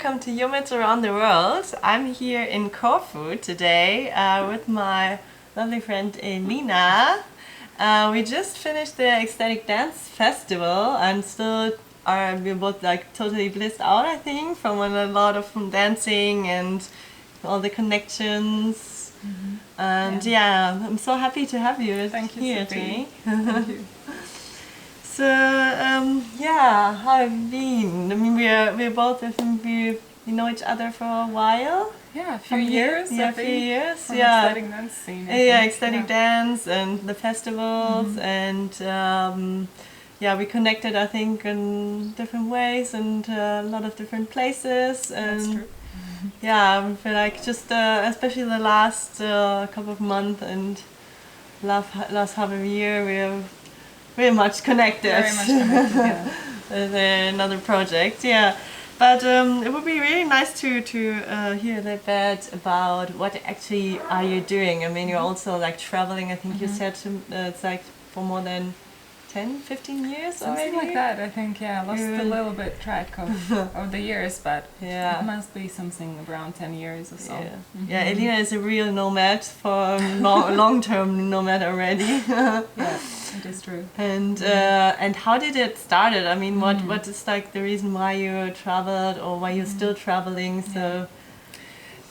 welcome to YOMADs Around the World. I'm here in Corfu today with my lovely friend Elina. We just finished the Ecstatic Dance Festival and still we're both like totally blissed out, I think, from a lot of dancing and all the connections. And I'm so happy to have you Thank you, here Sophie. today. Thank you. So how have you been? I mean, we both, I think we know each other for a while. Yeah, a few years. Yeah, a few years. From Yeah, Ecstatic Dance scene. yeah, ecstatic dance and the festivals, and we connected, I think, in different ways and a lot of different places. And That's true. yeah, I feel like just especially the last couple of months and last half of a year, we have very much connected. Very much connected, yeah. With another project, yeah. But it would be really nice to hear a little bit about what actually are you doing. I mean, you're also like traveling. I think you said it's like for more than 10, 15 years Something already? like that, I think, yeah. I lost a little bit track of the years, but Yeah. it must be something around 10 years or so. Yeah. Yeah, Elina is a real nomad, for long-term nomad already. Yeah, it is true. And how did it started? I mean, what is like the reason why you traveled or why you're still traveling? So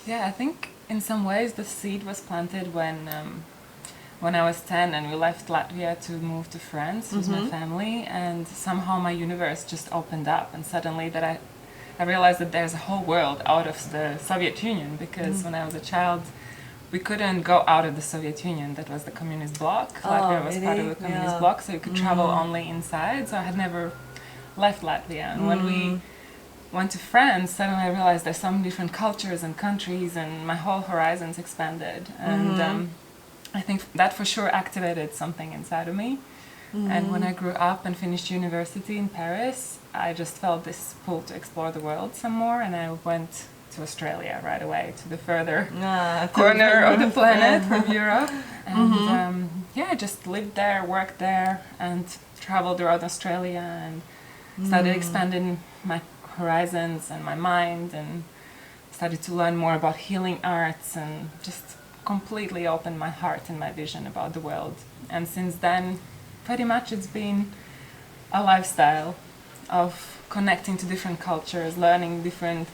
Yeah, I think in some ways the seed was planted when I was 10 and we left Latvia to move to France with my family, and somehow my universe just opened up, and suddenly that I realized that there's a whole world out of the Soviet Union, because when I was a child we couldn't go out of the Soviet Union. That was the communist bloc. Latvia was part of the communist bloc, so you could travel only inside, so I had never left Latvia. And when we went to France, suddenly I realized there's some different cultures and countries, and my whole horizons expanded. And I think that for sure activated something inside of me. And when I grew up and finished university in Paris, I just felt this pull to explore the world some more, and I went to Australia right away, to the further corner of the planet from Europe. And I just lived there, worked there, and traveled around Australia and started expanding my horizons and my mind, and started to learn more about healing arts, and just completely opened my heart and my vision about the world. And since then, pretty much it's been a lifestyle of connecting to different cultures, learning different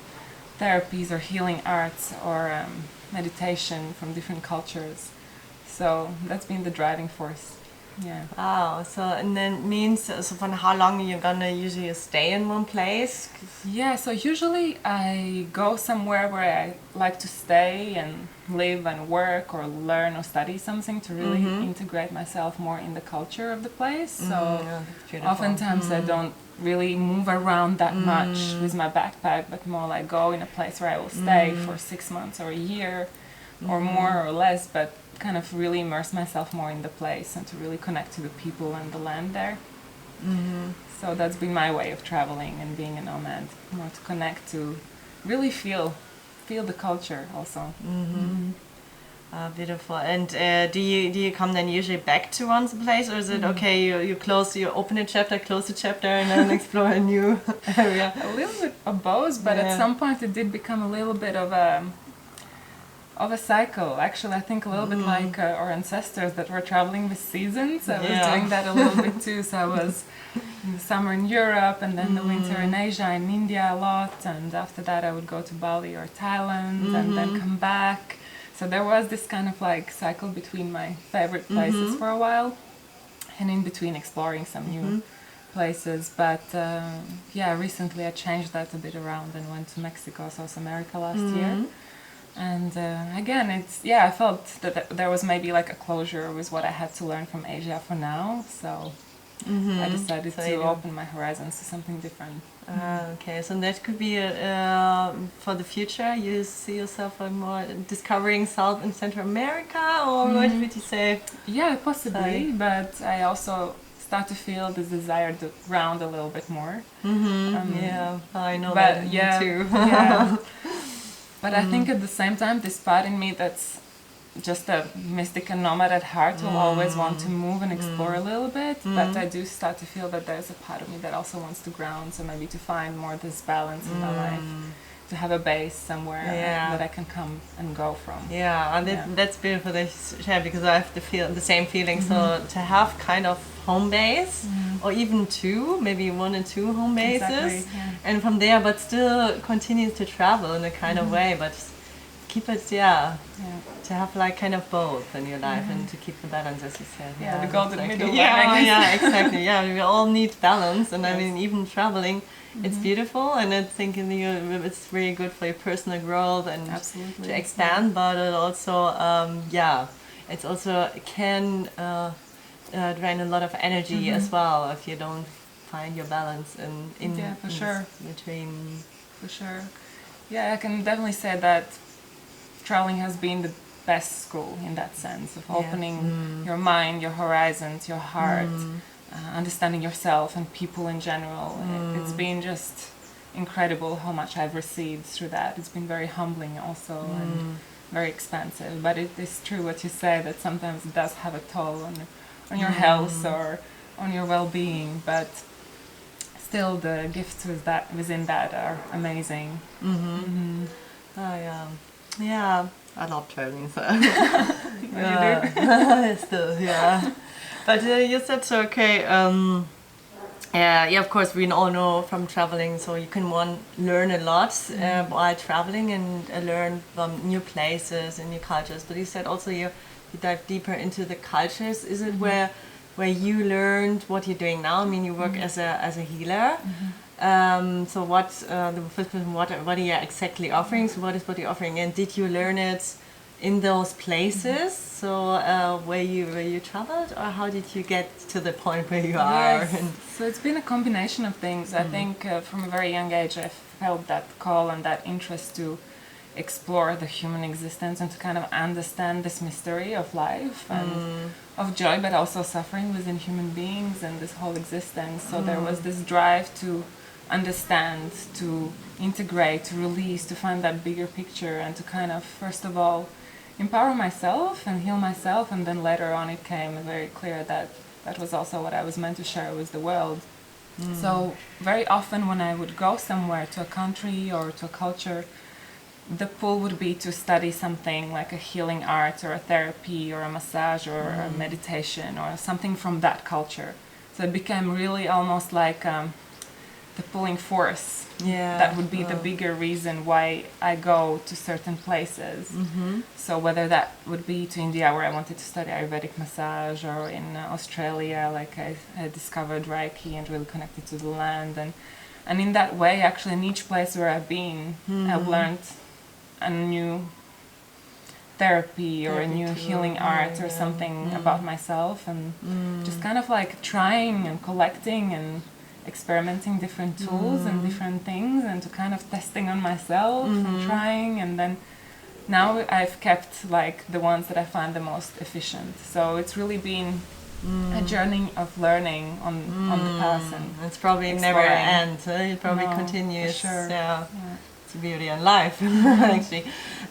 therapies or healing arts or meditation from different cultures. So that's been the driving force. Yeah. wow. So and then means so for how long you're gonna usually stay in one place? Yeah, so usually I go somewhere where I like to stay and live and work or learn or study something to really integrate myself more in the culture of the place. So oftentimes I don't really move around that much with my backpack, but more like go in a place where I will stay for 6 months or a year or more or less, but kind of really immerse myself more in the place and to really connect to the people and the land there. So that's been my way of traveling and being a nomad, more to connect, to really feel the culture also. Beautiful. And do you come then usually back to one's place, or is it okay? You open a chapter, close the chapter, and then explore a new area? A little bit of both, but at some point it did become a little bit of a cycle. Actually, I think a little bit like our ancestors that were traveling with seasons. I was doing that a little bit too. So I was in the summer in Europe, and then the winter in Asia and India a lot. And after that, I would go to Bali or Thailand, and then come back. So there was this kind of like cycle between my favorite places for a while, and in between exploring some new places. But recently I changed that a bit around and went to Mexico, South America last year. And again, I felt that there was maybe like a closure with what I had to learn from Asia for now. So I decided to open my horizons to something different. Okay, so that could be for the future. You see yourself more discovering South and Central America, or what would you say? Yeah, possibly. But I also start to feel this desire to ground a little bit more. I know but that too. But I think at the same time, this part in me that's just a mystic and nomad at heart will always want to move and explore a little bit, but I do start to feel that there's a part of me that also wants to ground, so maybe to find more this balance in my life to have a base somewhere that I can come and go from. Yeah, and that's beautiful that you share, because I have the same feeling. So to have kind of home base, or even two, maybe 1 and 2 home bases, and from there, but still continue to travel in a kind of way, but keep it, to have like kind of both in your life and to keep the balance, as you said. Yeah, the golden middle. Yeah, exactly. Yeah, we all need balance, and I mean, even traveling, it's beautiful, and I think it's really good for your personal growth and to expand, but it also, it's also can drain a lot of energy as well if you don't find your balance in between. For sure. Yeah, I can definitely say that traveling has been the best school in that sense of opening your mind, your horizons, your heart, understanding yourself and people in general. It's been just incredible how much I've received through that. It's been very humbling also and very expansive. But it is true what you say, that sometimes it does have a toll on your health or on your well-being. But still, the gifts within that are amazing. Oh yeah, I love traveling. So. You do? Still, yeah. But you said so. Okay. Of course, we all know from traveling, so you can learn a lot while traveling and learn from new places and new cultures. But you said also you dive deeper into the cultures. Is it where you learned what you're doing now? I mean, you work as a healer. So what the first question? What are you exactly offering? So what you're offering, and did you learn it in those places? So where you traveled, or how did you get to the point where you are? Yes. So it's been a combination of things. I think from a very young age I felt that call and that interest to explore the human existence and to kind of understand this mystery of life and of joy, but also suffering within human beings and this whole existence. So there was this drive to understand, to integrate, to release, to find that bigger picture, and to kind of, first of all, empower myself and heal myself, and then later on it came very clear that that was also what I was meant to share with the world. So very often when I would go somewhere, to a country or to a culture, the pull would be to study something like a healing art or a therapy or a massage or a meditation or something from that culture. So it became really almost like the pulling force. That would be the bigger reason why I go to certain places. So whether that would be to India, where I wanted to study Ayurvedic massage, or in Australia, like I discovered Reiki and really connected to the land, and in that way, actually, in each place where I've been, I've learned a new therapy or a new healing art or something about myself, and just kind of like trying and collecting and experimenting different tools and different things, and to kind of testing on myself and trying, and then now I've kept like the ones that I find the most efficient. So it's really been a journey of learning on the path, and it's probably never ends. It probably continues. For sure. It's a beauty in life, actually.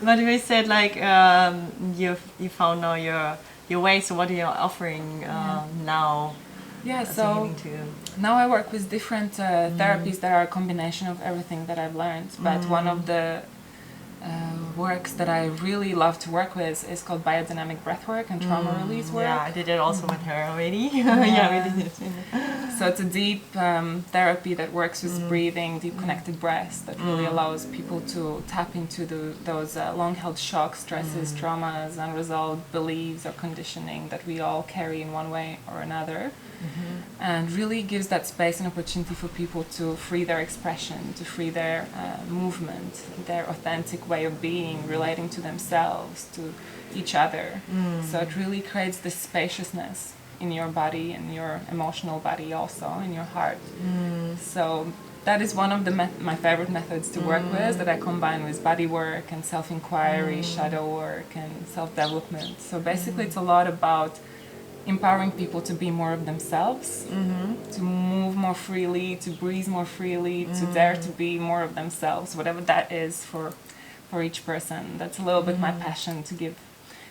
But we said like you found now your way. So what are you offering now? Yeah, so now I work with different therapies that are a combination of everything that I've learned. But one of the works that I really love to work with is called biodynamic breathwork and trauma release work. Yeah, I did it also with her already. Yeah, we did it. So it's a deep therapy that works with breathing, deep connected breaths, that really allows people to tap into those long-held shocks, stresses, traumas, unresolved beliefs or conditioning that we all carry in one way or another. And really gives that space and opportunity for people to free their expression, to free their movement, their authentic way of being, relating to themselves, to each other. So it really creates this spaciousness in your body and your emotional body, also in your heart. So that is one of my favorite methods to work with, that I combine with body work and self-inquiry, shadow work and self-development. So basically it's a lot about empowering people to be more of themselves, to move more freely, to breathe more freely, to dare to be more of themselves, whatever that is for each person. That's a little bit my passion, to give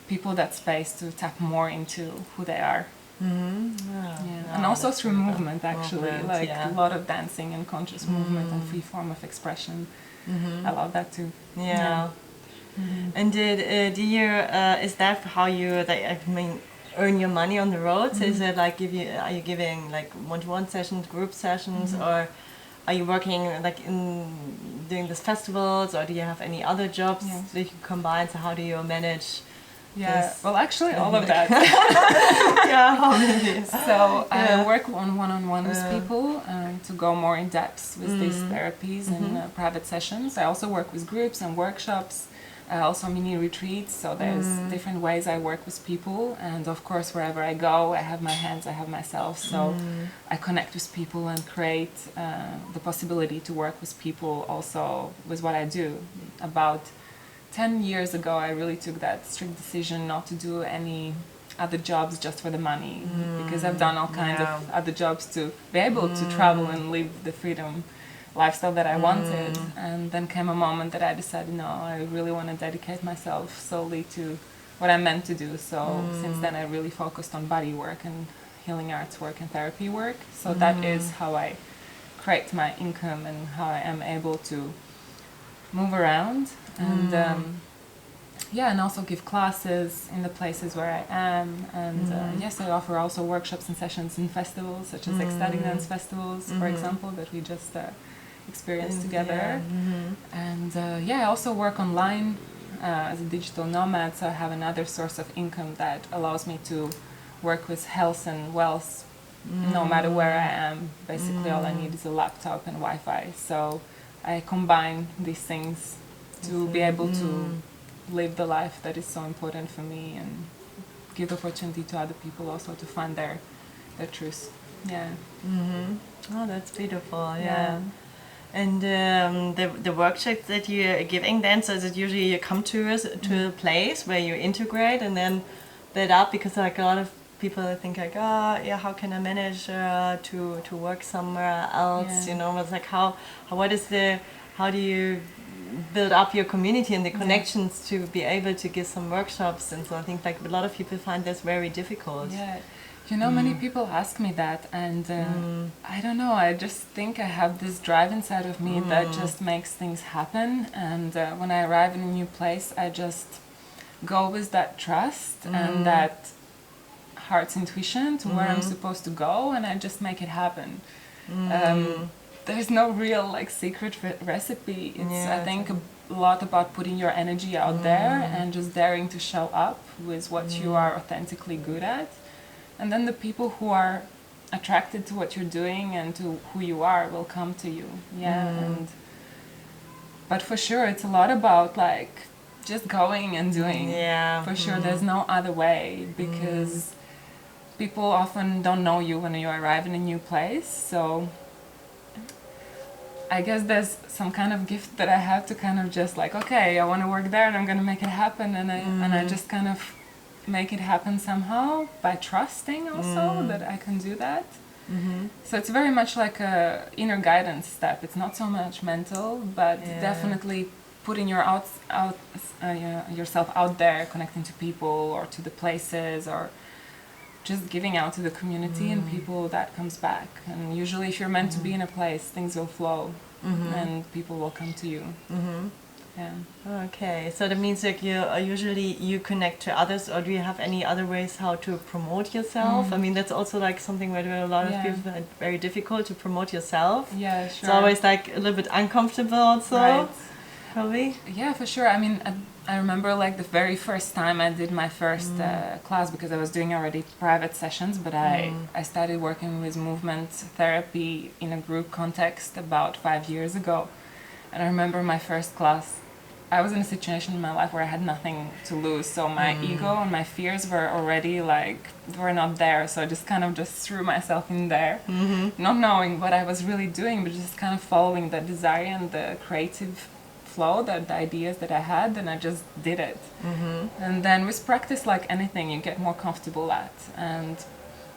people that space to tap more into who they are. And also through movement, actually, a lot of dancing and conscious movement and free form of expression I love that too. Yeah. And do you is that how you I mean earn your money on the roads? Is it like are you giving like one-to-one sessions, group sessions, or are you working like in doing these festivals, or do you have any other jobs that you can combine? So how do you manage? Yeah, well, actually, all of that. Yeah, how many? So I work one-on-one with people to go more in depth with these therapies and private sessions. I also work with groups and workshops, also mini retreats. So there's different ways I work with people, and of course, wherever I go, I have my hands, I have myself. So I connect with people and create the possibility to work with people also with what I do. About 10 years ago, I really took that strict decision not to do any other jobs just for the money, because I've done all kinds of other jobs to be able to travel and live the freedom lifestyle that I wanted. And then came a moment that I decided, no, I really want to dedicate myself solely to what I'm meant to do. So since then, I really focused on body work and healing arts work and therapy work. So that is how I create my income and how I am able to move around and and also give classes in the places where I am, and yes, I offer also workshops and sessions in festivals such as Ecstatic Dance Festivals, for example, that we just experienced together. And I also work online as a digital nomad, so I have another source of income that allows me to work with health and wealth no matter where I am. Basically all I need is a laptop and Wi-Fi, so I combine these things to be able to live the life that is so important for me and give opportunity to other people also to find their truth. Yeah. Oh, that's beautiful. Yeah. And the workshops that you're giving then, so is it usually you come to a place where you integrate and then build up, because like a lot of people think like, oh yeah, how can I manage to work somewhere else? You know, it's like how do you build up your community and the connections to be able to give some workshops? And so I think like a lot of people find this very difficult. Yeah. You know, many people ask me that, and I don't know, I just think I have this drive inside of me that just makes things happen, and when I arrive in a new place, I just go with that trust and that heart's intuition to where I'm supposed to go, and I just make it happen. There's no real like secret recipe. It's I think a lot about putting your energy out there and just daring to show up with what you are authentically good at. And then the people who are attracted to what you're doing and to who you are will come to you. But for sure, it's a lot about like just going and doing. For sure, there's no other way, because people often don't know you when you arrive in a new place. So I guess there's some kind of gift that I have to kind of just like, okay, I want to work there and I'm going to make it happen, and I just kind of make it happen somehow by trusting also that I can do that. So it's very much like a inner guidance step. It's not so much mental, but definitely putting yourself out there, connecting to people or to the places, or just giving out to the community and people, that comes back. And usually if you're meant to be in a place, things will flow and people will come to you. Okay, so that means like you connect to others, or do you have any other ways how to promote yourself? I mean, that's also like something where a lot of people find it very difficult to promote yourself. It's always like a little bit uncomfortable also. Probably. Yeah, for sure. I mean, I remember like the very first time I did my first class, because I was doing already private sessions, but I started working with movement therapy in a group context about 5 years ago. And I remember my first class, I was in a situation in my life where I had nothing to lose, so my ego and my fears were already like, were not there, so I just kind of just threw myself in there, not knowing what I was really doing, but just kind of following the desire and the creative flow, the ideas that I had, and I just did it. And then with practice, like anything, you get more comfortable at, and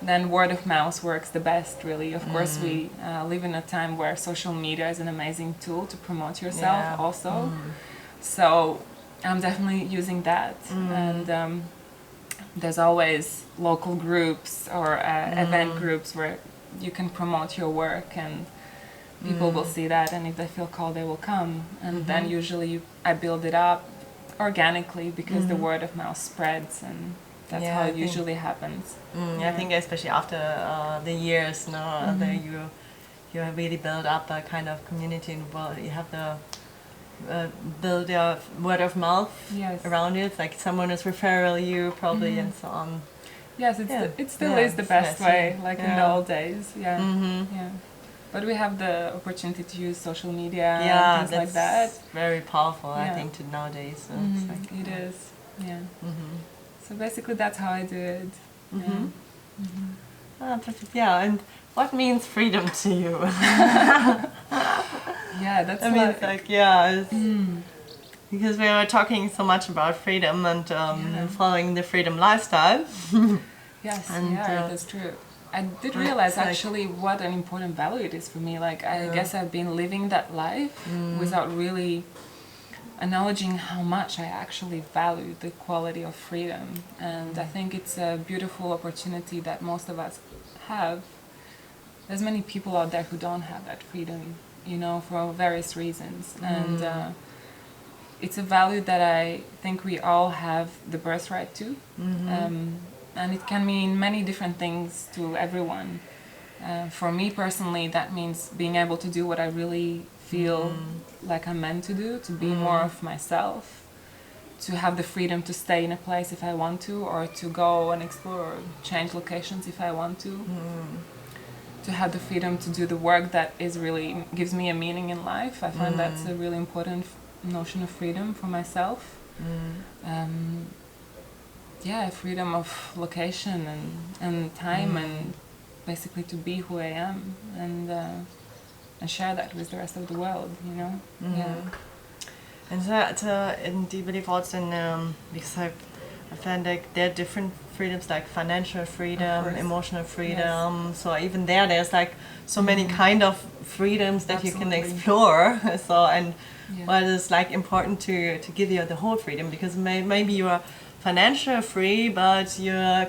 then word of mouth works the best, really. Of course, we live in a time where social media is an amazing tool to promote yourself also. So I'm definitely using that. And there's always local groups or event groups where you can promote your work, and People will see that, and if they feel called, they will come. And then usually I build it up organically because the word of mouth spreads, and that's how it usually happens. I think especially after the years, no, that you have really built up a kind of community, and well, you have the build your word of mouth around it, like someone is referring you probably and so on. Yes, it still is the best way, like in the old days. But we have the opportunity to use social media and things like that. Very powerful, I think, to nowadays. It's like, it is, So basically, that's how I do it. Perfect. And what means freedom to you? That's I mean, it's like, because we were talking so much about freedom and following the freedom lifestyle. Yes, that's true. I did realize actually what an important value it is for me. Like, I guess I've been living that life without really acknowledging how much I actually value the quality of freedom. And I think it's a beautiful opportunity that most of us have. There's many people out there who don't have that freedom, for various reasons. And it's a value that I think we all have the birthright to. And it can mean many different things to everyone. For me personally, that means being able to do what I really feel like I'm meant to do, to be more of myself, to have the freedom to stay in a place if I want to, or to go and explore, or change locations if I want to have the freedom to do the work that is really gives me a meaning in life. I find that's a really important notion of freedom for myself. Freedom of location and time, and basically to be who I am and share that with the rest of the world, And do you believe also in, because I find like there are different freedoms, like financial freedom, emotional freedom, so even there's like so many kind of freedoms that you can explore. Well, it's like important to give you the whole freedom, because maybe you are financial free, but you're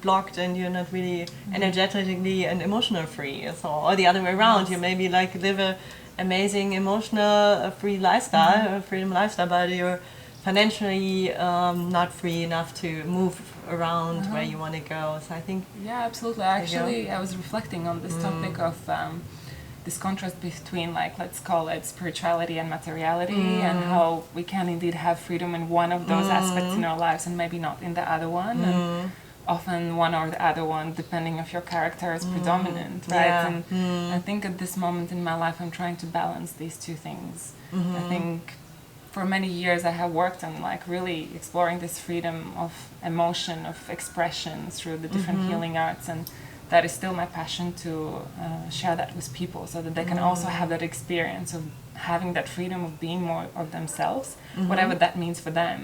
blocked and you're not really energetically and emotional free. So, or the other way around, you maybe like live a amazing emotional free lifestyle, freedom lifestyle, but you're financially not free enough to move around where you want to go. So I think absolutely. Actually, I was reflecting on this topic of this contrast between, like, let's call it spirituality and materiality, and how we can indeed have freedom in one of those aspects in our lives and maybe not in the other one. And often one or the other one, depending of your character, is predominant, right? And I think at this moment in my life I'm trying to balance these two things. I think for many years I have worked on like really exploring this freedom of emotion, of expression through the different healing arts, and that is still my passion to share that with people, so that they can also have that experience of having that freedom of being more of themselves, whatever that means for them.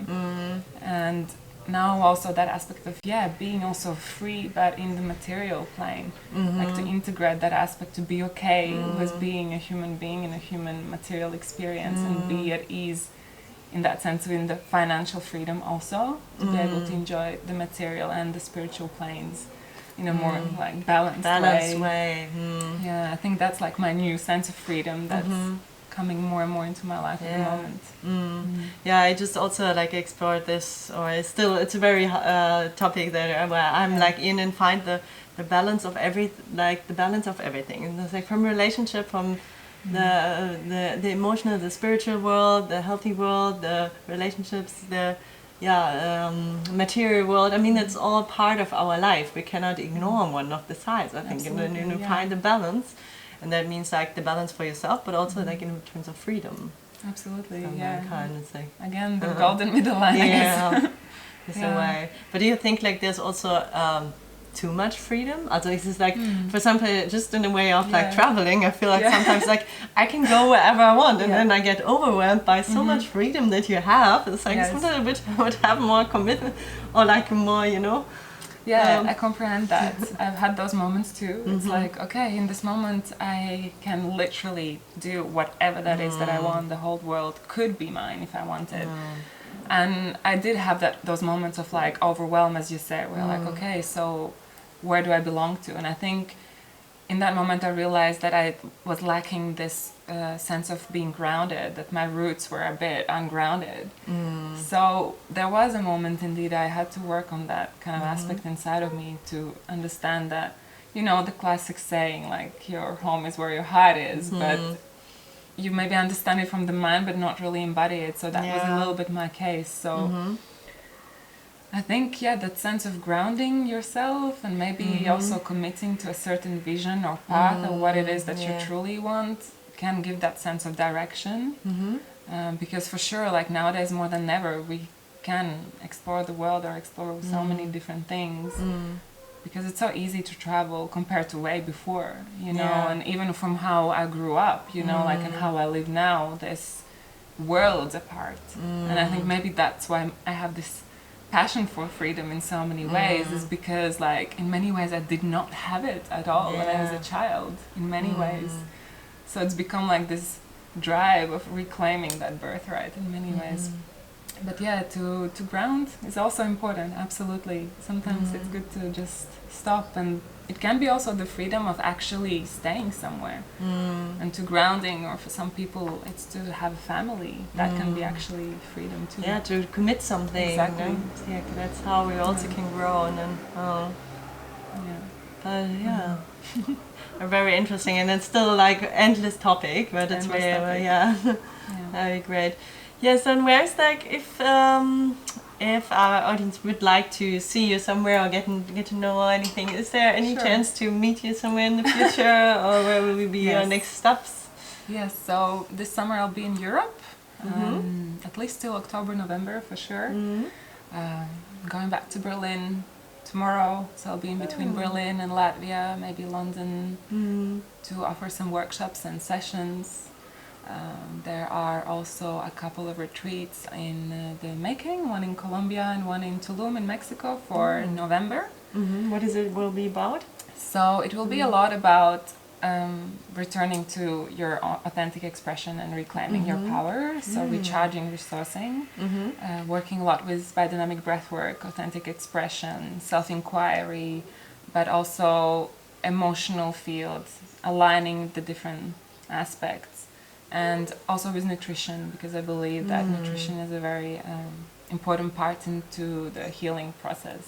And now also that aspect of being also free, but in the material plane, like to integrate that aspect, to be okay with being a human being in a human material experience, and be at ease in that sense, in the financial freedom also, to be able to enjoy the material and the spiritual planes in a more like balanced way. I think that's like my new sense of freedom that's coming more and more into my life at the moment. I just also like explored this, or it's a very topic that where I'm like in and find the balance of the balance of everything, and it's like from relationship, from the emotional, the spiritual world, the healthy world, the relationships, the material world. I mean, it's all part of our life. We cannot ignore one of the sides, I think. Absolutely, and then you find the balance, and that means like the balance for yourself, but also like in terms of freedom. Absolutely, Kind of like, again, the golden middle line. It's a way. But do you think like there's also too much freedom? Also, it's just like, for example, just in a way of like traveling, I feel like sometimes like I can go wherever I want, and then I get overwhelmed by so much freedom that you have. It's like sometimes I would have more commitment, or like more, I comprehend that. I've had those moments too. It's like, okay, in this moment I can literally do whatever that is that I want. The whole world could be mine if I wanted. And I did have those moments of like overwhelm, as you say, where like, okay, so where do I belong to? And I think in that moment I realized that I was lacking this sense of being grounded, that my roots were a bit ungrounded. So there was a moment indeed I had to work on that kind of aspect inside of me to understand that, you know, the classic saying, like, your home is where your heart is, but you maybe understand it from the mind but not really embody it. So that was a little bit my case. So I think, that sense of grounding yourself and maybe also committing to a certain vision or path or what it is that you truly want can give that sense of direction. Because for sure, like nowadays more than ever, we can explore the world or explore so many different things. Because it's so easy to travel compared to way before, you know, and even from how I grew up, you know, like, and how I live now, there's worlds apart. And I think maybe that's why I have this passion for freedom in so many ways, is because, like, in many ways I did not have it at all when I was a child, in many ways. So it's become like this drive of reclaiming that birthright in many ways. But to ground is also important, absolutely. Sometimes it's good to just stop, and it can be also the freedom of actually staying somewhere. And to grounding, or for some people it's to have a family, that can be actually freedom too. Yeah, to commit something. Exactly. You know? Yeah, that's how we also can grow, and then very interesting, and it's still like endless topic, but it's very very great. Yes, and where's, like, if our audience would like to see you somewhere or get to know anything, is there any chance to meet you somewhere in the future, or where will be your next stops? Yes, so this summer I'll be in Europe, at least till October, November for sure. Going back to Berlin tomorrow, so I'll be in between Berlin and Latvia, maybe London, to offer some workshops and sessions. There are also a couple of retreats in the making, one in Colombia and one in Tulum in Mexico for November. What is it will be about? So it will be a lot about returning to your authentic expression and reclaiming your power, so recharging, resourcing, working a lot with biodynamic breathwork, authentic expression, self-inquiry, but also emotional fields, aligning the different aspects. And also with nutrition, because I believe that nutrition is a very important part into the healing process.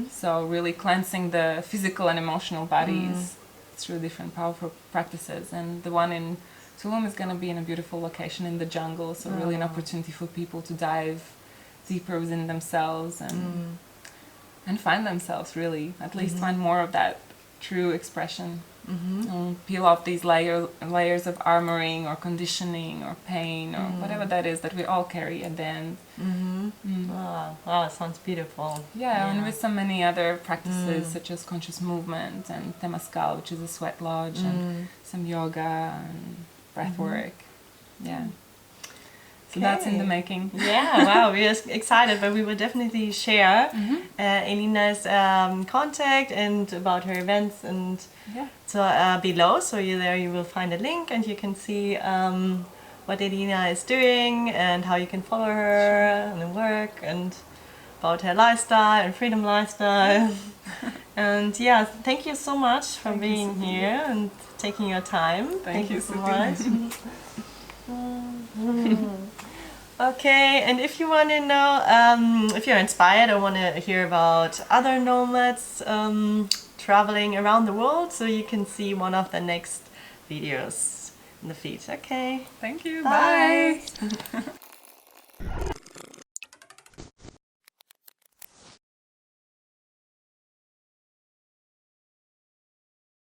So really cleansing the physical and emotional bodies through different powerful practices. And the one in Tulum is going to be in a beautiful location in the jungle, so really an opportunity for people to dive deeper within themselves and find themselves, really, at least find more of that true expression. And peel off these layers of armoring or conditioning or pain or whatever that is that we all carry at the end. Wow, sounds beautiful. And with so many other practices such as conscious movement and Temazcal, which is a sweat lodge, and some yoga and breath work. So that's in the making. Wow, we are excited, but we will definitely share Elina's contact and about her events and so below. So you will find a link, and you can see what Elina is doing and how you can follow her and the work and about her lifestyle and freedom lifestyle. And thank you so much for being here and taking your time. Thank you so much. Okay, and if you want to know, if you're inspired or want to hear about other nomads traveling around the world, so you can see one of the next videos in the feed. Okay. Thank you. Bye. Bye.